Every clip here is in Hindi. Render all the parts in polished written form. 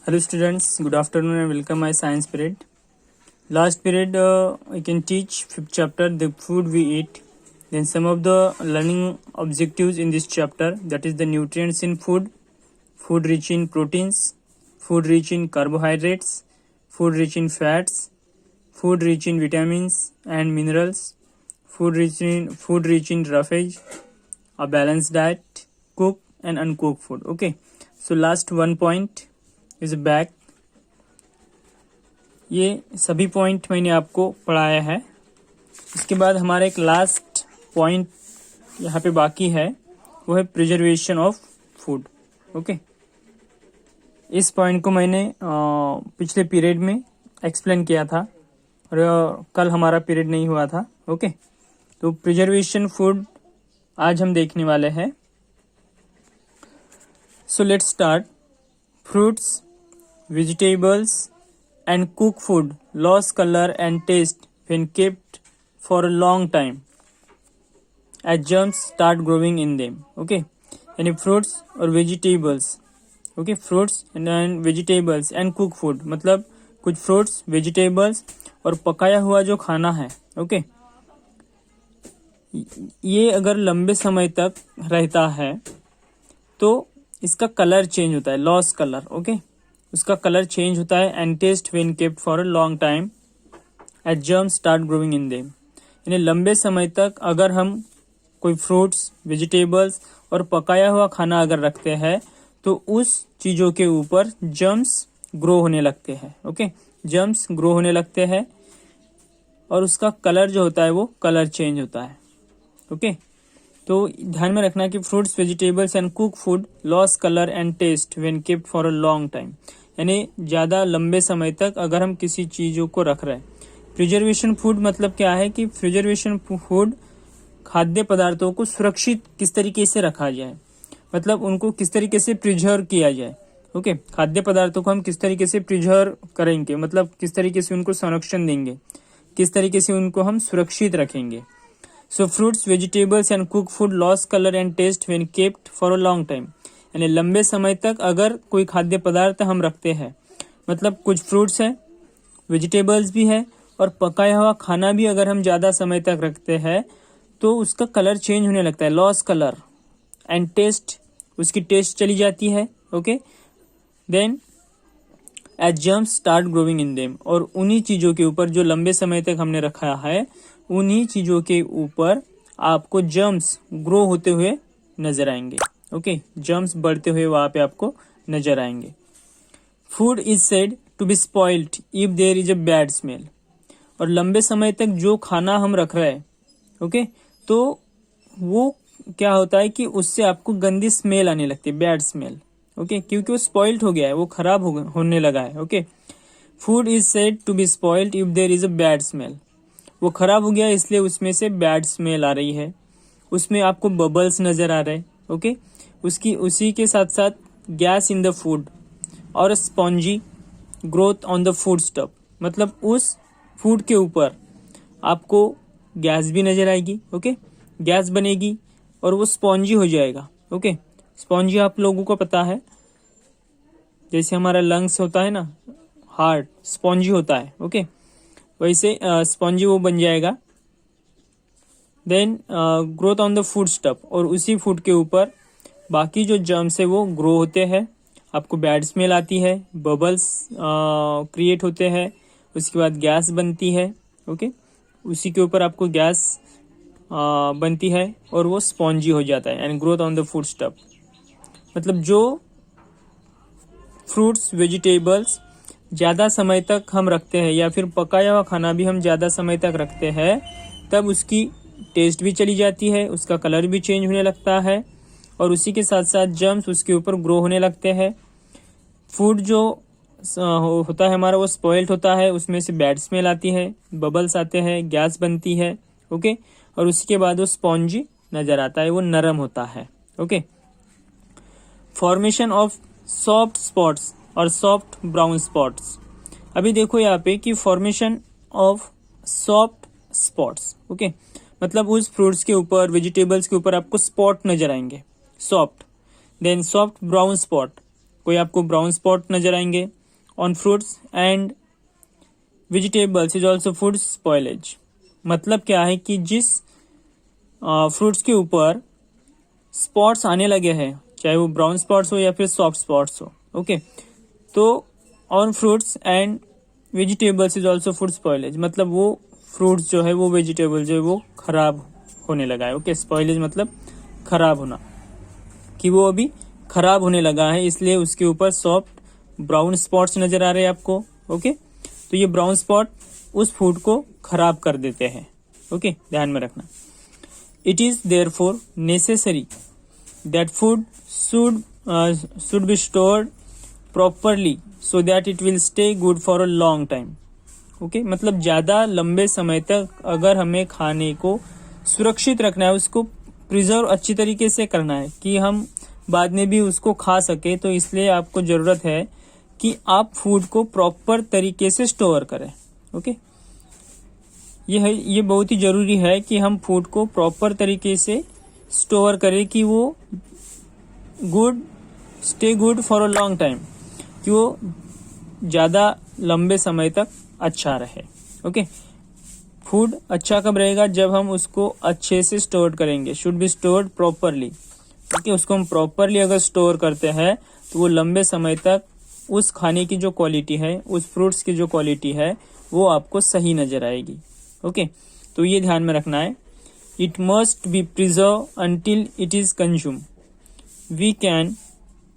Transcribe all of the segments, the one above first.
Hello students, good afternoon and welcome my science period. Last period I can teach fifth chapter, the food we eat. Then some of the learning objectives in this chapter, that is the nutrients in food, food rich in proteins, food rich in carbohydrates, food rich in fats, food rich in vitamins and minerals, food rich in roughage, a balanced diet, cooked and uncooked food. Okay, so last one point is back. ये सभी पॉइंट मैंने आपको पढ़ाया है. इसके बाद हमारा एक लास्ट पॉइंट यहाँ पे बाकी है, वो है प्रिजर्वेशन ऑफ फूड. ओके, इस पॉइंट को मैंने पिछले पीरियड में एक्सप्लेन किया था और कल हमारा पीरियड नहीं हुआ था. ओके, तो प्रिजर्वेशन फूड आज हम देखने वाले हैं. So let's start. Fruits, vegetables and cooked food lose color and taste when kept for a long time as germs start growing in them. Okay, यानी fruits और vegetables. Okay, fruits and vegetables and cooked food मतलब कुछ fruits, vegetables और पकाया हुआ जो खाना है. Okay, ये अगर लंबे समय तक रहता है तो इसका कलर चेंज होता है, लॉस कलर. ओके, उसका कलर चेंज होता है and taste when kept for a long time as germs start growing in them. यानी लंबे समय तक अगर हम कोई फ्रूट्स, वेजिटेबल्स और पकाया हुआ खाना अगर रखते हैं तो उस चीज़ों के ऊपर जर्म्स ग्रो होने लगते हैं. ओके, जर्म्स ग्रो होने लगते हैं और उसका कलर जो होता है वो कलर चेंज होता है. ओके, तो ध्यान में रखना कि fruits, vegetables and cook food loss colour and taste when kept for a long time. यानी ज़्यादा लंबे समय तक अगर हम किसी चीज़ों को रख रहे हैं. प्रिजर्वेशन फूड मतलब क्या है कि प्रिजर्वेशन फूड खाद्य पदार्थों को सुरक्षित किस तरीके से रखा जाए, मतलब उनको किस तरीके से प्रिजर्व किया जाए. ओके, खाद्य पदार्थों को हम किस तरीके से प्रिजर्व करेंगे, मतलब किस तरीके से उनको संरक्षण देंगे, किस तरीके से उनको हम सुरक्षित रखेंगे. So fruits, vegetables and cook food loss colour and taste when kept for a long time. यानी लंबे समय तक अगर कोई खाद्य पदार्थ हम रखते हैं, मतलब कुछ फ्रूट्स है, वेजिटेबल्स भी है और पकाया हुआ खाना भी अगर हम ज़्यादा समय तक रखते हैं तो उसका कलर चेंज होने लगता है, लॉस कलर एंड टेस्ट, उसकी टेस्ट चली जाती है. Okay, then as germs start growing in them. और उन्हीं चीज़ों के ऊपर जो लंबे समय तक हमने रखा है, उन्हीं चीज़ों के ऊपर आपको जर्म्स ग्रो होते हुए नजर आएंगे. ओके, जर्म्स बढ़ते हुए वहाँ पे आपको नजर आएंगे. Food is said to be spoiled if there is a bad smell. और लंबे समय तक जो खाना हम रख रहे हैं, ओके, तो वो क्या होता है कि उससे आपको गंदी स्मेल आने लगती है, बैड स्मेल. ओके, क्योंकि वो स्पॉइल्ड हो गया है, वो खराब होने लगा है. Okay, food is said to be spoiled if there is a bad smell. वो खराब हो गया इसलिए उसमें से बैड स्मेल आ रही है, उसमें आपको बबल्स नजर आ रहे हैं. ओके, उसी के साथ साथ गैस इन द फूड और spongy growth on the food stuff. मतलब उस फूड के ऊपर आपको गैस भी नजर आएगी. ओके, गैस बनेगी और वो स्पॉन्जी हो जाएगा. ओके, स्पॉन्जी आप लोगों को पता है, जैसे हमारा लंग्स होता है ना, हार्ट स्पॉन्जी होता है. ओके, वैसे स्पॉन्जी वो बन जाएगा. Then growth on the food stuff, और उसी फूड के ऊपर बाकी जो जर्म्स है वो ग्रो होते हैं. आपको बैड स्मेल आती है, बबल्स क्रिएट होते हैं, उसके बाद गैस बनती है. ओके, उसी के ऊपर आपको गैस बनती है और वो स्पॉन्जी हो जाता है. And growth on the food stuff मतलब जो फ्रूट्स, वेजिटेबल्स ज़्यादा समय तक हम रखते हैं या फिर पकाया हुआ खाना भी हम ज़्यादा समय तक रखते हैं, तब उसकी टेस्ट भी चली जाती है, उसका कलर भी चेंज होने लगता है और उसी के साथ साथ जर्म्स उसके ऊपर ग्रो होने लगते हैं. फूड जो होता है हमारा वो स्पॉइल्ड होता है, उसमें से बैड स्मेल आती है, बबल्स आते हैं, गैस बनती है. ओके, और उसी के बाद वो स्पॉन्जी नज़र आता है, वो नरम होता है. Okay, formation of soft spots और सॉफ्ट ब्राउन स्पॉट्स. अभी देखो यहाँ पे कि formation of soft spots. Okay, मतलब उस फ्रूट्स के ऊपर, वेजिटेबल्स के ऊपर आपको स्पॉट नजर आएंगे, soft. Then soft brown spot, कोई आपको ब्राउन स्पॉट नजर आएंगे on fruits and vegetables is also food spoilage. मतलब क्या है कि जिस फ्रूट्स के ऊपर स्पॉट्स आने लगे हैं, चाहे वो ब्राउन स्पॉट्स हो या फिर सॉफ्ट स्पॉट्स हो, ओके, तो on fruits and vegetables is also food spoilage. मतलब वो फ्रूट्स जो है, वो वेजिटेबल जो है वो खराब होने लगा है। ओके, स्पॉइलेज मतलब खराब होना, कि वो अभी खराब होने लगा है, इसलिए उसके ऊपर सॉफ्ट ब्राउन स्पॉट्स नजर आ रहे हैं आपको। ओके, तो ये ब्राउन स्पॉट उस फूड को खराब कर देते हैं। ओके, ध्यान में रखना। It is therefore necessary that food should be stored properly so that it will stay good for a long time. Okay, मतलब ज्यादा लंबे समय तक अगर हमें खाने को सुरक्षित रखना है, उसको प्रिजर्व अच्छी तरीके से करना है कि हम बाद में भी उसको खा सके, तो इसलिए आपको जरूरत है कि आप फूड को प्रॉपर तरीके से स्टोर करें। ओके, ये बहुत ही जरूरी है कि हम फूड को प्रॉपर तरीके से स्टोर करें कि वो stay good for a long time, कि वो ज्यादा लंबे समय तक अच्छा रहे। ओके, फूड अच्छा कब रहेगा? जब हम उसको अच्छे से स्टोर करेंगे। Should be stored properly. Okay, उसको हम प्रॉपरली अगर स्टोर करते हैं तो वो लंबे समय तक उस खाने की जो क्वालिटी है, उस फ्रूट्स की जो क्वालिटी है, वो आपको सही नजर आएगी। ओके, तो ये ध्यान में रखना है। It must be preserve until it is consume. We can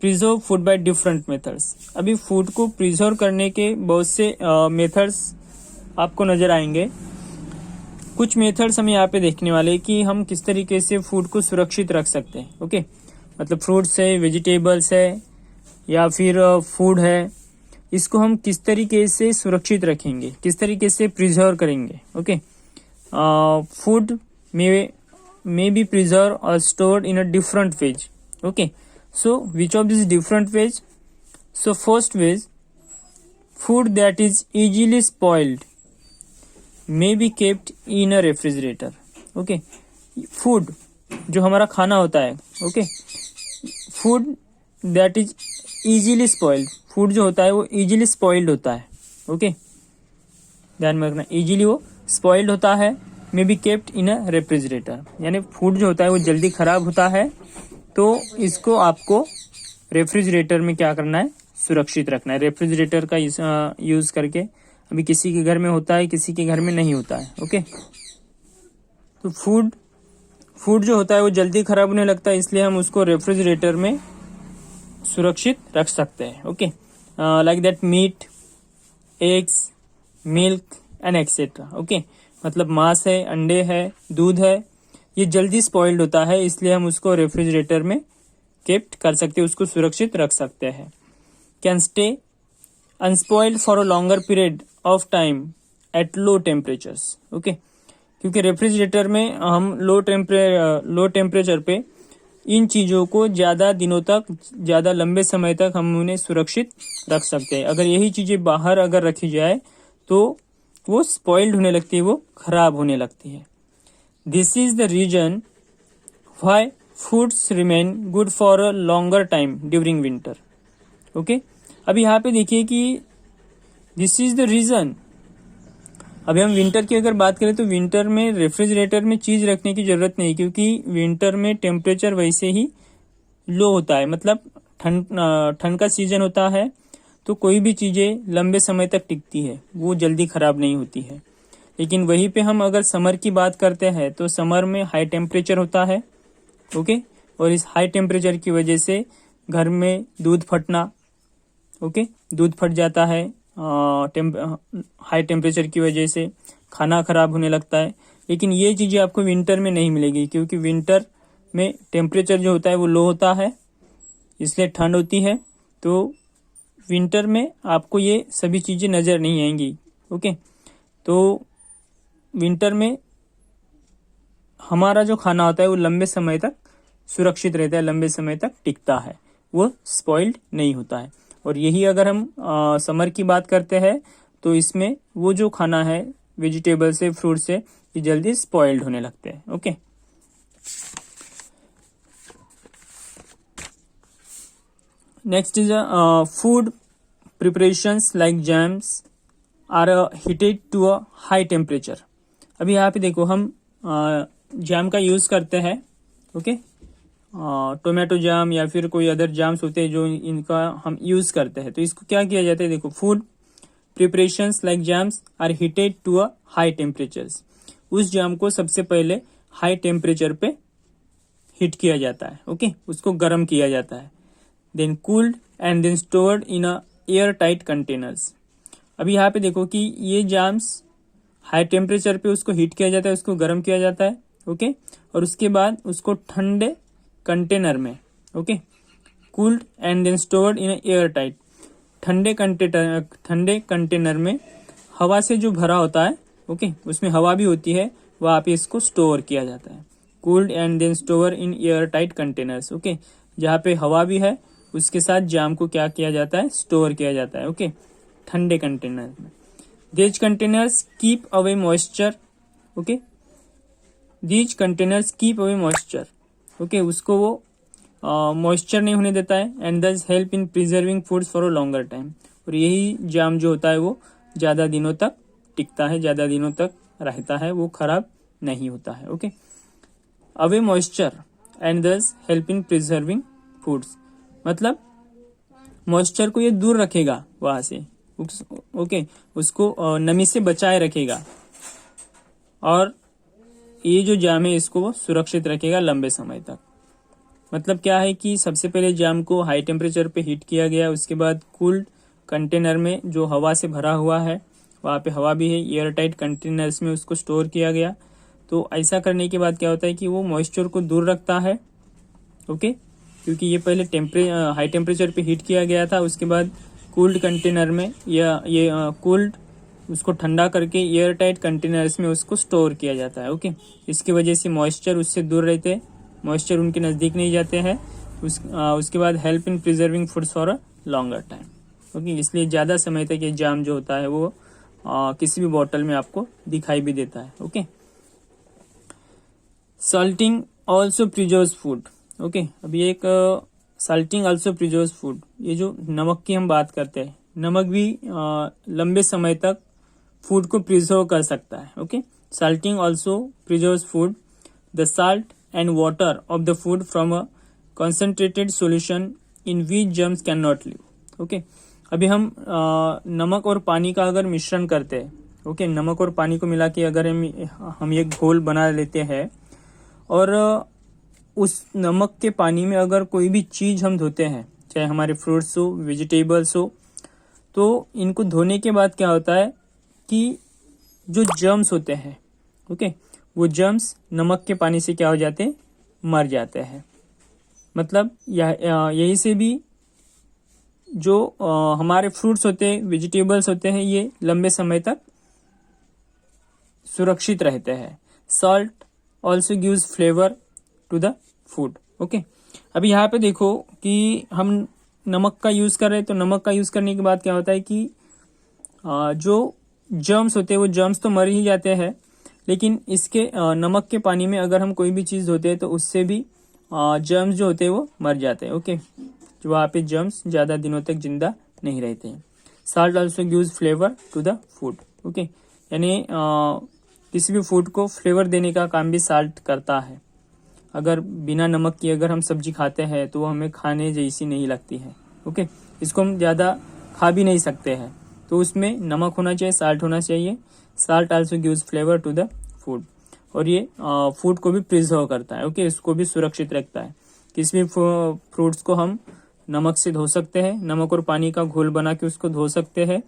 preserve food by different methods. अभी फूड को प्रिजर्व करने के बहुत से मेथड्स आपको नजर आएंगे। कुछ मेथड्स हम यहाँ पे देखने वाले कि हम किस तरीके से फूड को सुरक्षित रख सकते हैं। ओके, मतलब फ्रूट्स है, वेजिटेबल्स है या फिर फूड है, इसको हम किस तरीके से सुरक्षित रखेंगे, किस तरीके से प्रिजर्व करेंगे। Okay, food may be preserved or stored in a different ways. Okay, so which of these different ways? So first way, food that is easily spoiled may be kept in a refrigerator. Okay, food जो हमारा खाना होता है, okay, food that is easily spoiled, food जो होता है वो इजीली स्पॉइल्ड होता है। ओके, ध्यान में रखना, इजीली वो स्पॉइल्ड होता है। May be kept in a refrigerator, यानी फूड जो होता है वो जल्दी खराब होता है, तो इसको आपको रेफ्रिजरेटर में क्या करना है? सुरक्षित रखना है। रेफ्रिजरेटर का यूज करके, अभी किसी के घर में होता है, किसी के घर में नहीं होता है। ओके, तो फूड जो होता है वो जल्दी खराब होने लगता है, इसलिए हम उसको रेफ्रिजरेटर में सुरक्षित रख सकते हैं। Okay, like that meat, eggs, milk and etcetera. Okay, मतलब मांस है, अंडे है, दूध है, ये जल्दी स्पॉइल्ड होता है, इसलिए हम उसको रेफ्रिजरेटर में केप्ट कर सकते हैं, उसको सुरक्षित रख सकते हैं। Can stay unspoiled for a longer period of time at low temperatures. Okay, क्योंकि रेफ्रिजरेटर में हम लो टेम्परेचर पे इन चीजों को ज्यादा दिनों तक, ज्यादा लंबे समय तक हम उन्हें सुरक्षित रख सकते हैं। अगर यही चीजें बाहर अगर रखी जाए तो वो स्पॉइल्ड होने लगती है, वो खराब होने लगती है। This is the reason why foods remain good for a longer time during winter. Okay, अभी यहाँ पे देखिए कि दिस इज द रीजन। अभी हम विंटर की अगर बात करें तो विंटर में रेफ्रिजरेटर में चीज रखने की जरूरत नहीं, क्योंकि विंटर में टेम्परेचर वैसे ही लो होता है, मतलब ठंड का सीजन होता है, तो कोई भी चीजें लंबे समय तक टिकती है, वो जल्दी खराब नहीं होती है। लेकिन वहीं पे हम अगर समर की बात करते हैं तो समर में हाई टेम्परेचर होता है। ओके, और इस हाई टेम्परेचर की वजह से घर में दूध फटना, ओके, दूध फट जाता है, हाई टेम्परेचर की वजह से खाना खराब होने लगता है। लेकिन ये चीजें आपको विंटर में नहीं मिलेगी, क्योंकि विंटर में टेम्परेचर जो होता है वो लो होता है, इसलिए ठंड होती है, तो विंटर में आपको ये सभी चीजें नजर नहीं आएंगी। ओके, तो विंटर में हमारा जो खाना होता है वो लंबे समय तक सुरक्षित रहता है, लंबे समय तक टिकता है, वो स्पॉइल्ड नहीं होता है। और यही अगर हम समर की बात करते हैं तो इसमें वो जो खाना है, वेजिटेबल से, फ्रूट से, ये जल्दी स्पॉइल्ड होने लगते हैं। Okay, next is food preparations like jams are heated to a high temperature. अभी यहाँ पे देखो हम जैम का यूज करते हैं, ओके, टोमेटो जाम या फिर कोई अदर जाम्स होते हैं जो इनका हम यूज करते हैं। तो इसको क्या किया जाता है, देखो, food preparations like jams are heated to a high temperatures. उस जाम को सबसे पहले हाई टेम्परेचर पे हीट किया जाता है, ओके, उसको गर्म किया जाता है। Then cooled and then stored in a air tight containers. अभी यहाँ पे देखो कि ये जाम्स हाई टेम्परेचर पे उसको हीट किया जाता है, उसको गर्म किया जाता है, ओके, और उसके बाद उसको ठंडे कंटेनर में, okay, cooled and then stored in air tight, ठंडे कंटेनर में हवा से जो भरा होता है, ओके, उसमें हवा भी होती है, वहाँ पे इसको स्टोर किया जाता है। Cooled and then store in air tight containers, okay, जहाँ पे हवा भी है उसके साथ जाम को क्या किया जाता है, स्टोर किया जाता है, ओके, ठंडे कंटेनर में। These containers keep away moisture, okay, these containers keep away moisture, okay, उसको वो मॉइस्चर नहीं होने देता है, एंड दस help in preserving foods for a longer time. और यही जाम जो होता है वो ज़्यादा दिनों तक टिकता है, ज़्यादा दिनों तक रहता है, वो खराब नहीं होता है, ओके। अवे मॉइस्चर एंड दस हेल्प इन प्रिजर्विंग फूड्स, मतलब मॉइस्चर को ये दूर रखेगा वहां से, ओके, उसको नमी से बचाए रखेगा, और ये जो जाम है इसको वो सुरक्षित रखेगा लंबे समय तक। मतलब क्या है कि सबसे पहले जाम को हाई टेम्परेचर पे हीट किया गया, उसके बाद कूल्ड कंटेनर में जो हवा से भरा हुआ है, वहाँ पे हवा भी है, एयर टाइट कंटेनर्स में उसको स्टोर किया गया। तो ऐसा करने के बाद क्या होता है कि वो मॉइस्चर को दूर रखता है, ओके, क्योंकि ये पहले हाई टेम्परेचर पे हीट किया गया था, उसके बाद कूल्ड कंटेनर में या ये कूल्ड उसको ठंडा करके एयर टाइट कंटेनर्स में उसको स्टोर किया जाता है, ओके। इसकी वजह से मॉइस्चर उससे दूर रहते हैं, मॉइस्चर उनके नज़दीक नहीं जाते हैं। उसके बाद help in preserving foods for a longer time, okay, इसलिए ज़्यादा समय तक ये जाम जो होता है वो किसी भी बॉटल में आपको दिखाई भी देता है, okay. Salting also preserves food, okay. अभी एक सॉल्टिंग ऑल्सो प्रिजर्व्स फूड, ये जो नमक की हम बात करते हैं, नमक भी लंबे समय तक फूड को प्रिजर्व कर सकता है, okay. Salting also preserves food, the salt and water of the food from a concentrated solution in which germs can not live, okay. अभी हम नमक और पानी का अगर मिश्रण करते हैं, ओके, नमक और पानी को मिला के अगर हम ये घोल बना लेते हैं, और उस नमक के पानी में अगर कोई भी चीज हम धोते हैं, चाहे हमारे फ्रूट्स हो, वेजिटेबल्स हो, तो इनको धोने के बाद क्या होता है कि जो जर्म्स होते हैं, ओके, वो जर्म्स नमक के पानी से क्या हो जाते हैं, मर जाते हैं। मतलब यही से भी जो हमारे फ्रूट्स होते हैं, वेजिटेबल्स होते हैं, ये लंबे समय तक सुरक्षित रहते हैं। Salt also gives flavour to the food, okay. अभी यहाँ पे देखो कि हम नमक का यूज कर रहे हैं, तो नमक का यूज करने के बाद क्या होता है कि जो जर्म्स होते हैं वो जर्म्स तो मर ही जाते हैं, लेकिन इसके नमक के पानी में अगर हम कोई भी चीज धोते हैं तो उससे भी जर्म्स जो होते हैं वो मर जाते हैं, ओके। जो वहाँ पे जर्म्स ज्यादा दिनों तक जिंदा नहीं रहते हैं। Salt also gives flavour to the food, okay, यानी किसी भी फूड को फ्लेवर देने का काम भी साल्ट करता है। अगर बिना नमक की अगर हम सब्जी खाते हैं तो वो हमें खाने जैसी नहीं लगती है, ओके, इसको हम ज़्यादा खा भी नहीं सकते हैं, तो उसमें नमक होना चाहिए, साल्ट होना चाहिए। Salt also gives flavour to the food, और ये फूड को भी प्रिजर्व करता है, ओके, इसको भी सुरक्षित रखता है। किसी भी फ्रूट्स को हम नमक से धो सकते हैं, नमक और पानी का घोल बना के उसको धो सकते हैं,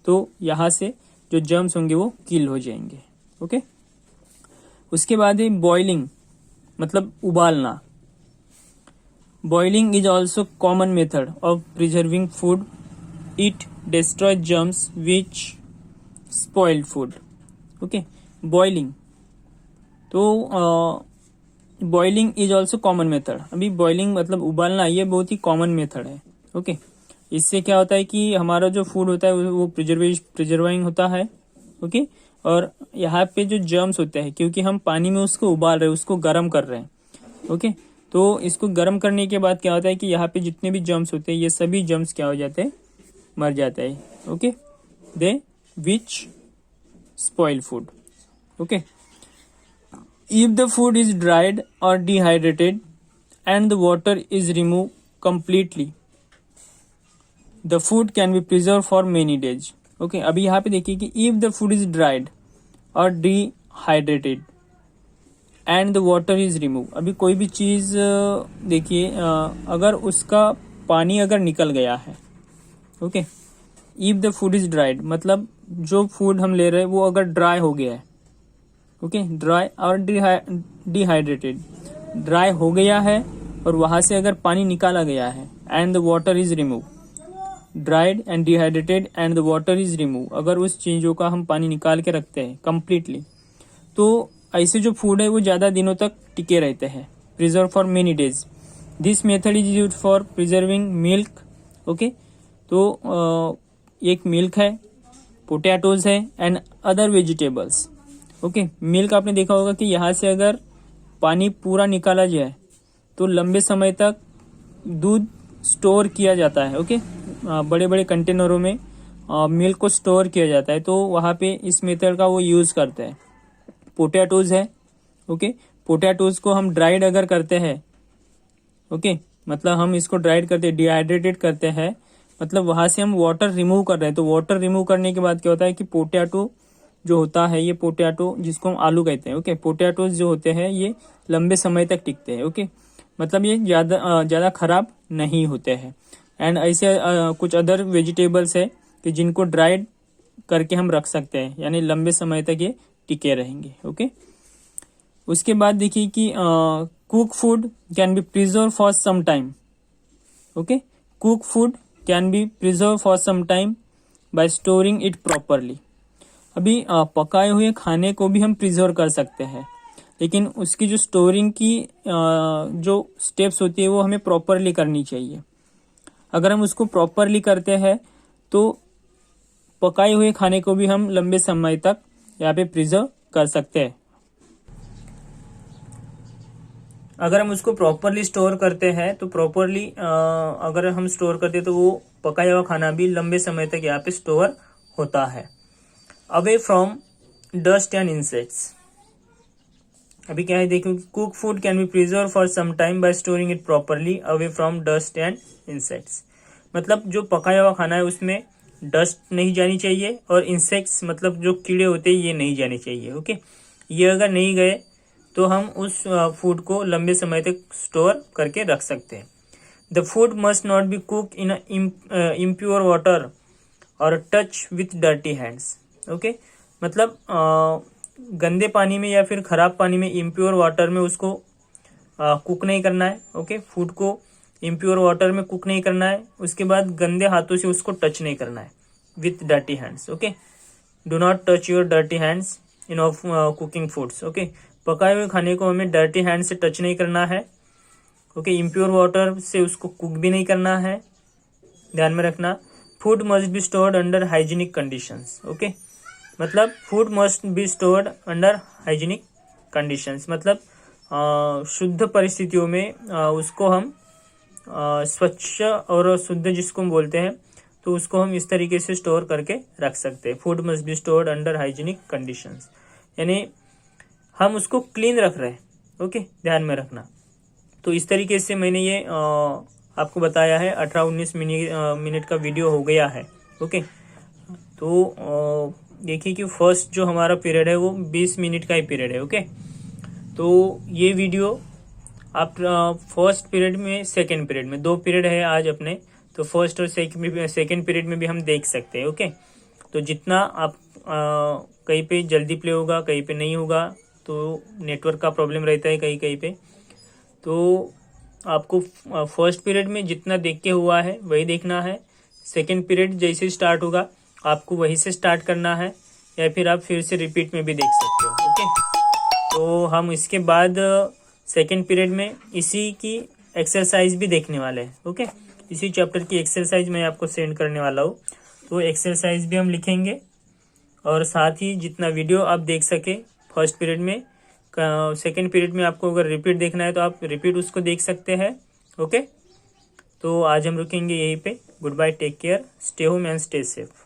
तो यहाँ से जो जर्म्स होंगे वो किल हो जाएंगे, ओके। उसके बाद है बॉइलिंग, मतलब उबालना। Boiling is also common method of preserving food, it destroy germs which spoiled food, okay. Boiling, तो boiling is also common method. अभी बॉइलिंग मतलब उबालना, ये बहुत ही कॉमन मेथड है, ओके। इससे क्या होता है कि हमारा जो फूड होता है वो प्रिजर्विंग होता है, ओके। और यहाँ पे जो जर्म्स होते हैं, क्योंकि हम पानी में उसको उबाल रहे हैं, उसको गर्म कर रहे हैं, ओके, तो इसको गर्म करने के बाद क्या होता है कि यहाँ पे जितने भी जर्म्स होते हैं ये सभी जर्म्स क्या हो जाते हैं, मर जाते हैं। Okay, they which spoil food. Okay, if the food is dried और dehydrated and the water is remove completely, the food can be preserve for many days. Okay, अभी यहाँ पे देखिए कि if the food is dried और dehydrated and the water is remove. अभी कोई भी चीज देखिए, अगर उसका पानी अगर निकल गया है, okay, if the food is dried मतलब जो फूड हम ले रहे हैं वो अगर ड्राई हो गया है, ओके, ड्राई और डिहाइड्रेटेड, ड्राई हो गया है और वहां से अगर पानी निकाला गया है, and the water is remove, dried and dehydrated and the water is remove, अगर उस चीजों का हम पानी निकाल के रखते हैं कंप्लीटली, तो ऐसे जो फूड है वो ज्यादा दिनों तक टिके रहते हैं, preserve for many days. This method is use for preserving milk. Okay, तो एक मिल्क है, पोटैटोज है and other vegetables. Okay, milk आपने देखा होगा कि यहाँ से अगर पानी पूरा निकाला जाए तो लंबे समय तक दूध स्टोर किया जाता है। ओके, बड़े बड़े कंटेनरों में मिल्क को स्टोर किया जाता है, तो वहाँ पे इस मेथड का वो यूज करते हैं। पोटैटोज है, ओके, पोटैटोज को हम ड्राइड अगर करते हैं, ओके, मतलब हम इसको ड्राइड करते हैं, डिहाइड्रेटेड करते हैं, मतलब वहां से हम वाटर रिमूव कर रहे हैं। तो वाटर रिमूव करने के बाद क्या होता है कि पोटैटो जो होता है, ये पोटैटो जिसको हम आलू कहते हैं, ओके, पोटैटोज जो होते हैं ये लंबे समय तक टिकते हैं। ओके, मतलब ये ज्यादा खराब नहीं होते हैं। एंड ऐसे कुछ अदर वेजिटेबल्स है कि जिनको ड्राइड करके हम रख सकते हैं, यानी लंबे समय तक ये टिके रहेंगे। ओके, उसके बाद देखिए कि cook food can be preserve for some time. Okay, cook food can be preserve for some time by storing it properly. अभी पकाए हुए खाने को भी हम प्रिजर्व कर सकते हैं, लेकिन उसकी जो स्टोरिंग की जो स्टेप्स होती है वो हमें प्रॉपरली करनी चाहिए। अगर हम उसको प्रॉपरली करते हैं तो पकाए हुए खाने को भी हम लंबे समय तक यहाँ पे प्रिजर्व कर सकते हैं। अगर हम उसको प्रॉपरली स्टोर करते हैं तो प्रॉपरली अगर हम स्टोर करते हैं तो वो पकाया हुआ खाना भी लंबे समय तक यहाँ पे स्टोर होता है। Away from dust and insects. अभी क्या है देखो, cook food can be preserve for some time by storing it properly away from dust and insects. मतलब जो पकाया हुआ खाना है उसमें डस्ट नहीं जानी चाहिए और इंसेक्ट्स मतलब जो कीड़े होते हैं ये नहीं जाने चाहिए। ओके, ये अगर नहीं गए तो हम उस फूड को लंबे समय तक स्टोर करके रख सकते हैं। The food must not be cook in impure water और touch with dirty hands. Okay, मतलब गंदे पानी में या फिर खराब पानी में, इम्प्योर वाटर में उसको कुक नहीं करना है। ओके, फूड को इम्प्योर वाटर में कुक नहीं करना है, उसके बाद गंदे हाथों से उसको टच नहीं करना है with dirty hands. Okay, do not touch your dirty hands in of cooking foods. Okay, पकाए हुए खाने को हमें डर्टी हैंड से टच नहीं करना है। ओके, इम्प्योर वाटर से उसको कुक भी नहीं करना है, ध्यान में रखना। Food must be stored under hygienic conditions. Okay, मतलब food must be stored under hygienic conditions, मतलब शुद्ध परिस्थितियों में उसको हम स्वच्छ और शुद्ध जिसको हम बोलते हैं, तो उसको हम इस तरीके से स्टोर करके रख सकते हैं। Food must be stored under hygienic conditions, यानी हम उसको क्लीन रख रहे हैं। ओके, ध्यान में रखना। तो इस तरीके से मैंने ये आपको बताया है। 18-19 मिनट का वीडियो हो गया है। ओके, तो देखिए कि फर्स्ट जो हमारा पीरियड है वो 20 मिनट का ही पीरियड है। ओके, तो ये वीडियो आप फर्स्ट पीरियड में, सेकेंड पीरियड में, 2 पीरियड है आज अपने, तो फर्स्ट और सेकेंड पीरियड में भी हम देख सकते हैं। ओके, तो जितना आप कहीं पे जल्दी प्ले होगा, कहीं पे नहीं होगा, तो नेटवर्क का प्रॉब्लम रहता है कहीं कहीं पे, तो आपको फर्स्ट पीरियड में जितना देख के हुआ है वही देखना है। सेकेंड पीरियड जैसे स्टार्ट होगा आपको वहीं से स्टार्ट करना है, या फिर आप फिर से रिपीट में भी देख सकते हो। ओके, तो हम इसके बाद सेकेंड पीरियड में इसी की एक्सरसाइज भी देखने वाले हैं। ओके, इसी चैप्टर की एक्सरसाइज मैं आपको सेंड करने वाला हूँ, तो एक्सरसाइज भी हम लिखेंगे और साथ ही जितना वीडियो आप देख सके फर्स्ट पीरियड में सेकेंड पीरियड में आपको अगर रिपीट देखना है तो आप रिपीट उसको देख सकते हैं। ओके, तो आज हम रुकेंगे यहीं पे। Good bye, take care, stay home and stay safe.